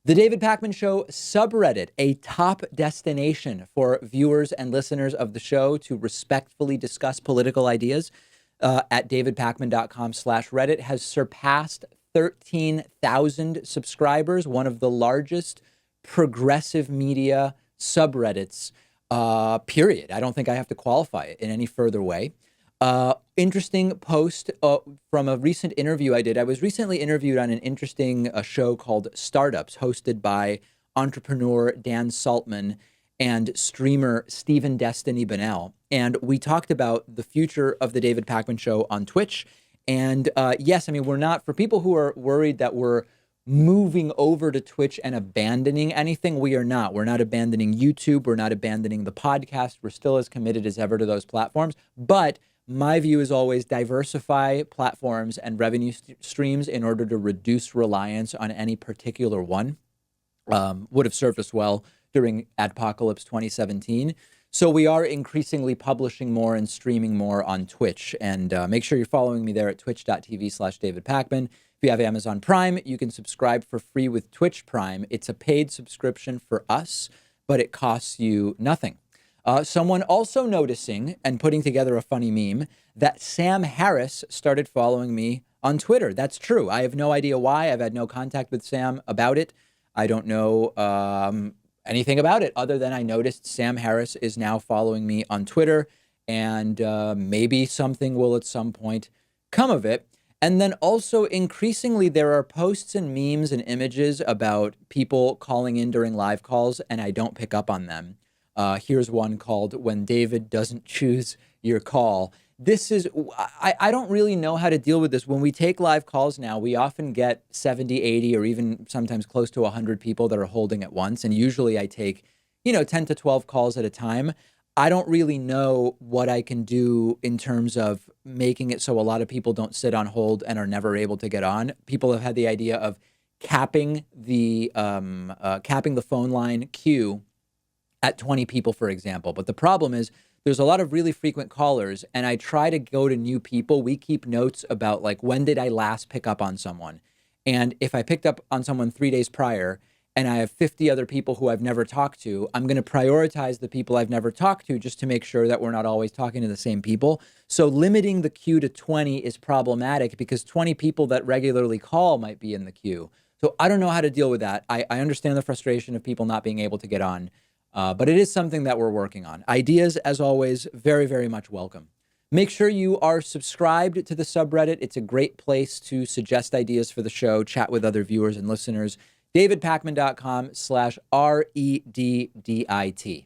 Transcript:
The David Pakman Show subreddit, a top destination for viewers and listeners of the show to respectfully discuss political ideas at davidpakman.com/Reddit, has surpassed 13,000 subscribers, one of the largest progressive media subreddits, period. I don't think I have to qualify it in any further way. Interesting post from a recent interview I did. I was recently interviewed on an interesting show called Startups, hosted by entrepreneur Dan Saltman and streamer Stephen Destiny Bonnell. And we talked about the future of the David Pakman Show on Twitch. And yes, I mean, we're not, for people who are worried that we're moving over to Twitch and abandoning anything, we are not. We're not abandoning YouTube. We're not abandoning the podcast. We're still as committed as ever to those platforms. But my view is always diversify platforms and revenue streams in order to reduce reliance on any particular one. Would have served us well during Adpocalypse 2017. So we are increasingly publishing more and streaming more on Twitch. And make sure you're following me there at twitch.tv/DavidPakman. If you have Amazon Prime, you can subscribe for free with Twitch Prime. It's a paid subscription for us, but it costs you nothing. Someone also noticing and putting together a funny meme that Sam Harris started following me on Twitter. That's true. I have no idea why. I've had no contact with Sam about it. I don't know anything about it other than I noticed Sam Harris is now following me on Twitter, and maybe something will at some point come of it. And then also increasingly there are posts and memes and images about people calling in during live calls, and I don't pick up on them. Here's one called "When David Doesn't Choose Your Call." This is, I don't really know how to deal with this. When we take live calls now, we often get 70, 80, or even sometimes close to 100 people that are holding at once. And usually I take, 10 to 12 calls at a time. I don't really know what I can do in terms of making it so a lot of people don't sit on hold and are never able to get on. People have had the idea of capping the phone line queue at 20 people, for example. But the problem is there's a lot of really frequent callers, and I try to go to new people. We keep notes about, like, when did I last pick up on someone? And if I picked up on someone 3 days prior and I have 50 other people who I've never talked to, I'm going to prioritize the people I've never talked to just to make sure that we're not always talking to the same people. So limiting the queue to 20 is problematic because 20 people that regularly call might be in the queue. So I don't know how to deal with that. I understand the frustration of people not being able to get on. But it is something that we're working on. Ideas, as always, very, very much welcome. Make sure you are subscribed to the subreddit. It's a great place to suggest ideas for the show, chat with other viewers and listeners. davidpakman.com/REDDIT.